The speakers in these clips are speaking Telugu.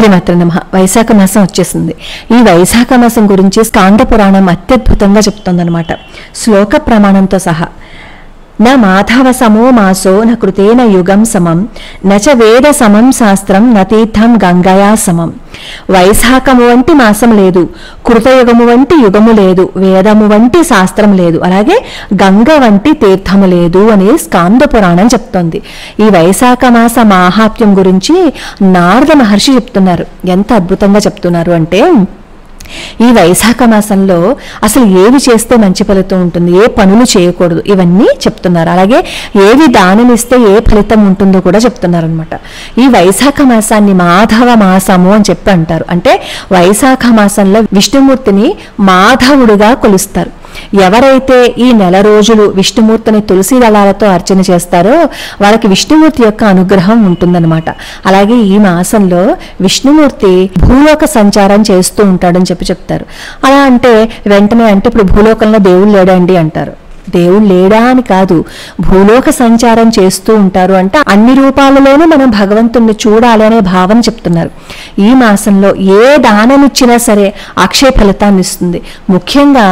శ్రీమాత్రే నమః. వైశాఖ మాసం వచ్చేసింది. ఈ వైశాఖ మాసం గురించి స్కాంద పురాణం అత్యద్భుతంగా చెప్తుందన్నమాట, శ్లోక ప్రమాణంతో సహా. న మాధవ సమో మాసో న కృతేన యుగం సమం నచ వేద సమం శాస్త్రం న తీర్థం గంగయా సమం. వైశాఖము వంటి మాసం లేదు, కృతయుగము వంటి యుగము లేదు, వేదము వంటి శాస్త్రం లేదు, అలాగే గంగ వంటి తీర్థము లేదు అని స్కాంద పురాణం చెప్తోంది. ఈ వైశాఖ మాస మాహాత్మ్యం గురించి నారద మహర్షి చెప్తున్నారు. ఎంత అద్భుతంగా చెప్తున్నారు అంటే, ఈ వైశాఖ మాసంలో అసలు ఏవి చేస్తే మంచి ఫలితం ఉంటుంది, ఏ పనులు చేయకూడదు, ఇవన్నీ చెప్తున్నారు. అలాగే ఏవి దానమిస్తే ఏ ఫలితం ఉంటుందో కూడా చెప్తున్నారు అనమాట. ఈ వైశాఖ మాసాన్ని మాధవ మాసము అని చెప్పి అంటారు. అంటే వైశాఖ మాసంలో విష్ణుమూర్తిని మాధవుడుగా కొలుస్తారు. ఎవరైతే ఈ నెల రోజులు విష్ణుమూర్తిని తులసి దళాలతో అర్చన చేస్తారో వాళ్ళకి విష్ణుమూర్తి యొక్క అనుగ్రహం ఉంటుందన్నమాట. అలాగే ఈ మాసంలో విష్ణుమూర్తి భూలోక సంచారం చేస్తూ ఉంటాడని చెప్తారు. అలా అంటే వెంటనే అంటే ఇప్పుడు భూలోకంలో దేవుడు లేడండి అంటారు. దేవుడు లేడా అని కాదు, భూలోక సంచారం చేస్తూ ఉంటారు అంటే అన్ని రూపాలలోనూ మనం భగవంతుణ్ణి చూడాలి అనే భావన చెప్తున్నారు. ఈ మాసంలో ఏ దానం ఇచ్చినా సరే అక్షయ ఫలితాన్ని ఇస్తుంది. ముఖ్యంగా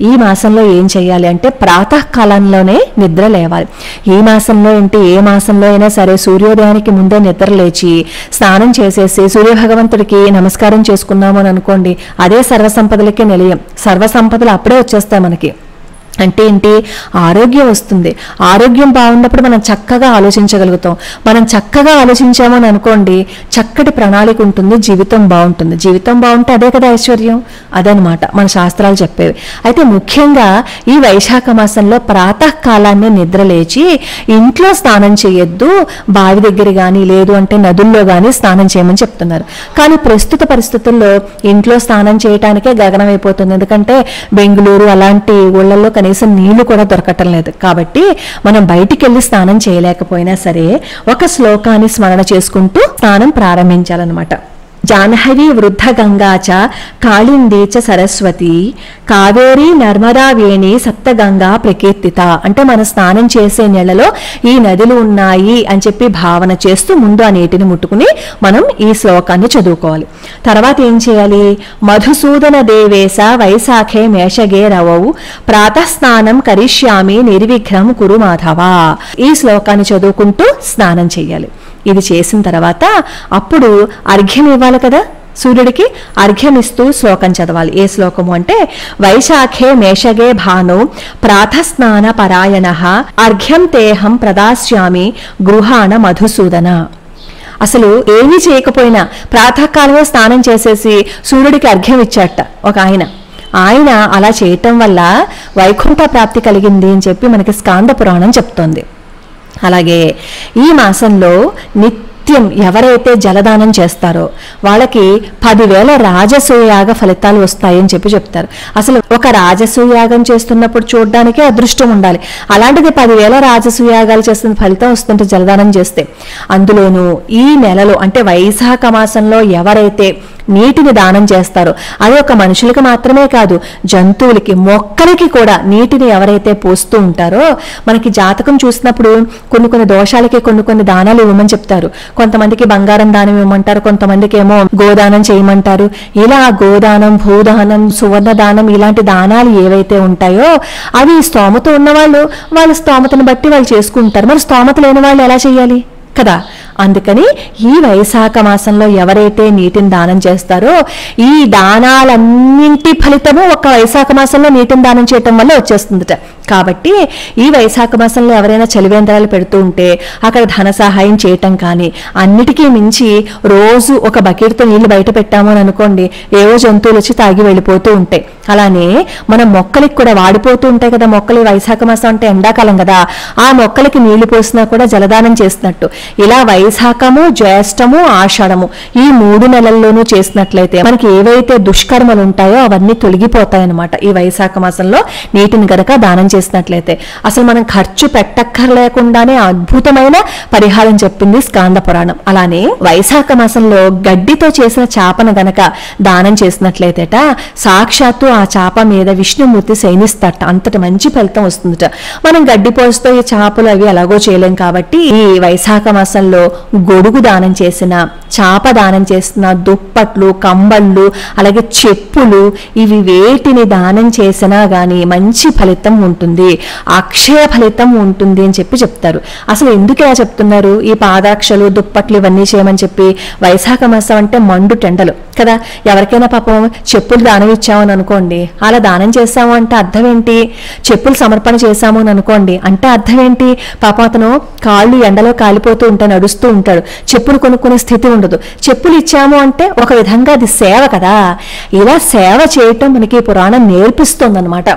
ఈ మాసంలో ఏం చేయాలి అంటే ప్రాతకాలంలోనే నిద్ర లేవాలి. ఈ మాసంలో ఏంటి, ఏ మాసంలో అయినా సరే సూర్యోదయానికి ముందే నిద్ర లేచి స్నానం చేసేసి సూర్యభగవంతుడికి నమస్కారం చేసుకున్నాము అని అనుకోండి, అదే సర్వసంపదలకే నిలయం. సర్వసంపదలు అప్పుడే వచ్చేస్తాయి మనకి. అంటే ఏంటి, ఆరోగ్యం వస్తుంది. ఆరోగ్యం బాగున్నప్పుడు మనం చక్కగా ఆలోచించగలుగుతాం. మనం చక్కగా ఆలోచించామని అనుకోండి, చక్కటి ప్రణాళిక ఉంటుంది, జీవితం బాగుంటుంది. జీవితం బాగుంటే అదే కదా ఐశ్వర్యం. అదనమాట మన శాస్త్రాలు చెప్పేవి. అయితే ముఖ్యంగా ఈ వైశాఖ మాసంలో ప్రాతకాలాన్ని నిద్ర లేచి ఇంట్లో స్నానం చేయొద్దు, బావి దగ్గర కానీ లేదు అంటే నదుల్లో కానీ స్నానం చేయమని చెప్తున్నారు. కానీ ప్రస్తుత పరిస్థితుల్లో ఇంట్లో స్నానం చేయటానికే గగనం అయిపోతుంది. ఎందుకంటే బెంగళూరు అలాంటి ఊళ్ళల్లో కనీసం నీళ్లు కూడా దొరకటం లేదు. కాబట్టి మనం బయటికి వెళ్ళి స్నానం చేయలేకపోయినా సరే ఒక శ్లోకాన్ని స్మరణ చేసుకుంటూ స్నానం ప్రారంభించాలన్నమాట. జాహ్నవి వృద్ధ గంగాచ కాళిందీ చ సరస్వతి కావేరీ నర్మదా వేణి సప్తగంగా ప్రకీర్తిత. అంటే మనం స్నానం చేసే నెలలో ఈ నదులు ఉన్నాయి అని చెప్పి భావన చేస్తూ ముందు ఆ నీటిని ముట్టుకుని మనం ఈ శ్లోకాన్ని చదువుకోవాలి. తర్వాత ఏం చేయాలి, మధుసూదన దేవేశ వైశాఖే మేషగే రవౌ ప్రాతఃస్నానం కరిష్యామి నిర్విఘ్నం కురు మాధవ. ఈ శ్లోకాన్ని చదువుకుంటూ స్నానం చేయాలి. ఇది చేసిన తర్వాత అప్పుడు అర్ఘ్యం ఇవ్వాలి కదా, సూర్యుడికి అర్ఘ్యం ఇస్తూ శ్లోకం చదవాలి. ఏ శ్లోకము అంటే, వైశాఖే మేషగే భాను ప్రాతఃస్నాన పరాయణః అర్ఘ్యం తేహం ప్రదాస్యామి గృహాణ మధుసూదన. అసలు ఏమీ చేయకపోయినా ప్రాతకాలంలో స్నానం చేసేసి సూర్యుడికి అర్ఘ్యం ఇచ్చాట ఒక ఆయన అలా చేయటం వల్ల వైకుంఠ ప్రాప్తి కలిగింది అని చెప్పి మనకి స్కాంద పురాణం చెప్తోంది. అలాగే ఈ మాసంలో నిత్యం ఎవరైతే జలదానం చేస్తారో వాళ్ళకి 10,000 రాజసూయాగ ఫలితాలు వస్తాయని చెప్తారు. అసలు ఒక రాజసూయాగం చేస్తున్నప్పుడు చూడడానికే అదృష్టం ఉండాలి. అలాంటిది 10,000 రాజసూయాగాలు చేస్తున్న ఫలితం వస్తుంటే జలదానం చేస్తే. అందులోనూ ఈ నెలలో అంటే వైశాఖ మాసంలో ఎవరైతే నీటిని దానం చేస్తారో, అది ఒక మనుషులకు మాత్రమే కాదు, జంతువులకి మొక్కలకి కూడా నీటిని ఎవరైతే పోస్తూ ఉంటారో, మనకి జాతకం చూసినప్పుడు కొన్ని దోషాలకి కొన్ని దానాలు ఇవ్వమని చెప్తారు. కొంతమందికి బంగారం దానం ఇవ్వమంటారు, కొంతమందికి ఏమో గోదానం చేయమంటారు. ఇలా గోదానం, భూదానం, సువర్ణ దానం ఇలాంటి దానాలు ఏవైతే ఉంటాయో అవి స్తోమత ఉన్నవాళ్ళు వాళ్ళ స్తోమతను బట్టి వాళ్ళు చేసుకుంటారు. మరి స్తోమత లేని వాళ్ళు ఎలా చేయాలి కదా. అందుకని ఈ వైశాఖ మాసంలో ఎవరైతే నీటిని దానం చేస్తారో ఈ దానాలన్నింటి ఫలితము ఒక వైశాఖ మాసంలో నీటిని దానం చేయటం వల్ల వచ్చేస్తుందట. కాబట్టి ఈ వైశాఖ మాసంలో ఎవరైనా చలివేంద్రాలు పెడుతూ ఉంటే అక్కడ ధన సహాయం చేయటం కానీ, అన్నిటికీ మించి రోజు ఒక బకెట్తో నీళ్లు బయట పెట్టాము అని అనుకోండి, ఏవో జంతువులు వచ్చి తాగి వెళ్ళిపోతూ ఉంటాయి. అలానే మనం మొక్కలకి కూడా వాడిపోతూ ఉంటాయి కదా మొక్కలు. వైశాఖ మాసం అంటే ఎండాకాలం కదా, ఆ మొక్కలకి నీళ్లు పోసినా కూడా జలదానం చేసినట్టు. ఇలా వైశాఖము, జ్యేష్ఠము, ఆషాఢము ఈ 3 నెలల్లోనూ చేసినట్లయితే మనకి ఏవైతే దుష్కర్మలు ఉంటాయో అవన్నీ తొలగిపోతాయన్నమాట. ఈ వైశాఖ మాసంలో నీటిని గనక దానం చేసినట్లయితే అసలు మనం ఖర్చు పెట్టక్కర్లేకుండానే అద్భుతమైన పరిహారం చెప్పింది స్కాంద పురాణం. అలానే వైశాఖ మాసంలో గడ్డితో చేసిన చాపను గనక దానం చేసినట్లయితేట సాక్షాత్తు ఆ చాప మీద విష్ణుమూర్తి శయనిస్తాట. అంతటి మంచి ఫలితం వస్తుందట. మనం గడ్డి పోస్తూ ఈ చాపలు అవి ఎలాగో చేయలేం కాబట్టి ఈ వైశాఖ మాసంలో గొడుగు దానం చేసిన, చాప దానం చేసిన, దుప్పట్లు, కంబళ్ళు, అలాగే చెప్పులు, ఇవి వేటిని దానం చేసినా గానీ మంచి ఫలితం ఉంటుంది, అక్షయ ఫలితం ఉంటుంది అని చెప్పి చెప్తారు. అసలు ఎందుకు ఇలా చెప్తున్నారు? ఈ పాదాక్షలు, దుప్పట్లు ఇవన్నీ చేయమని చెప్పి. వైశాఖ మాసం అంటే మండు టెండలు కదా. ఎవరికైనా పాపం చెప్పులు దానం ఇచ్చామని అనుకోండి, అలా దానం చేశాము అంటే అర్థం ఏంటి? చెప్పులు సమర్పణ చేశాము అని అనుకోండి, అంటే అర్థం ఏంటి? పాపం అతను కాళ్ళు ఎండలో కాలిపోతూ ఉంటాడు, నడుస్తూ ఉంటాడు, చెప్పులు కొనుక్కునే స్థితి ఉండదు. చెప్పులు ఇచ్చాము అంటే ఒక విధంగా అది సేవ కదా. ఇలా సేవ చేయటం మనకి పురాణం నేర్పిస్తుందన్నమాట.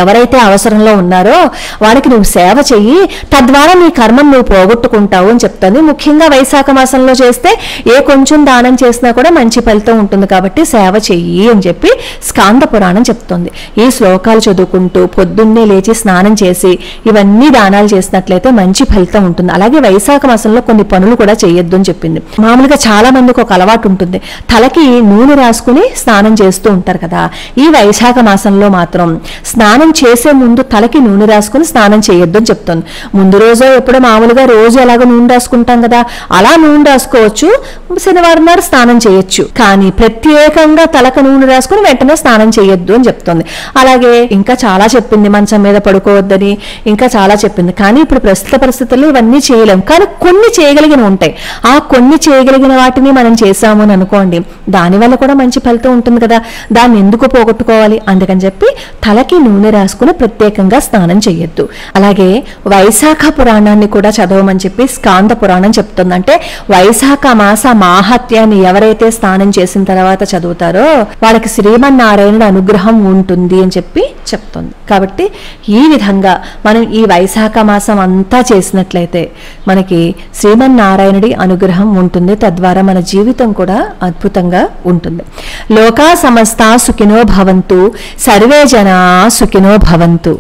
ఎవరైతే అవసరంలో ఉన్నారో వారికి నువ్వు సేవ చెయ్యి, తద్వారా నీ కర్మం నువ్వు పోగొట్టుకుంటావు అని చెప్తుంది. ముఖ్యంగా వైశాఖ మాసంలో చేస్తే ఏ కొంచెం దానం చేసినా కూడా మంచి ఫలితం ఉంటుంది, కాబట్టి సేవ చెయ్యి అని చెప్పి స్కాంద పురాణం చెప్తుంది. ఈ శ్లోకాలు చదువుకుంటూ పొద్దున్నే లేచి స్నానం చేసి ఇవన్నీ దానాలు చేసినట్లయితే మంచి ఫలితం ఉంటుంది. అలాగే వైశాఖ మాసంలో కొన్ని పనులు కూడా చేయొద్దు అని చెప్పింది. మామూలుగా చాలా మందికి ఒక అలవాటు ఉంటుంది, తలకి నూనె రాసుకుని స్నానం చేస్తూ ఉంటారు కదా. ఈ వైశాఖ మాసంలో మాత్రం స్నానం చేసే ముందు తలకి నూనె రాసుకుని స్నానం చేయొద్దు అని చెప్తుంది. ముందు రోజు ఎప్పుడో మామూలుగా రోజు ఎలాగో నూనె రాసుకుంటాం కదా, అలా నూనె రాసుకోవచ్చు, శనివారం నాడు స్నానం చేయొచ్చు, కానీ ప్రత్యేకంగా తలకు నూనె రాసుకుని వెంటనే స్నానం చేయొద్దు అని చెప్తుంది. అలాగే ఇంకా చాలా చెప్పింది, మంచం మీద పడుకోవద్దని, ఇంకా చాలా చెప్పింది. కానీ ఇప్పుడు ప్రస్తుత పరిస్థితుల్లో ఇవన్నీ చేయలేం, కానీ కొన్ని చేయగలిగిన ఉంటాయి. ఆ కొన్ని చేయగలిగిన వాటిని మనం చేసాము అని అనుకోండి, దానివల్ల కూడా మంచి ఫలితం ఉంటుంది కదా. దాన్ని ఎందుకు పోగొట్టుకోవాలి? అందుకని చెప్పి తలకి నూనె రాసుకుని ప్రత్యేకంగా స్నానం చేయొద్దు. అలాగే వైశాఖ పురాణాన్ని కూడా చదవమని చెప్పి స్కాంద పురాణం చెప్తుంది. అంటే వైశాఖ మాస మాహాత్యాన్ని ఎవరైతే స్నానం చేసిన తర్వాత చదువుతారో వాళ్ళకి శ్రీమన్నారాయణుడి అనుగ్రహం ఉంటుంది అని చెప్పి చెప్తుంది. కాబట్టి ఈ విధంగా మనం ఈ వైశాఖ మాసం అంతా చేసినట్లయితే మనకి శ్రీమన్నారాయణుడి అనుగ్రహం ఉంటుంది, తద్వారా మన జీవితం కూడా అద్భుతంగా ఉంటుంది. లోకా సమస్త సుఖినో భవంతు, సర్వే జనా సుఖినో భవంతు.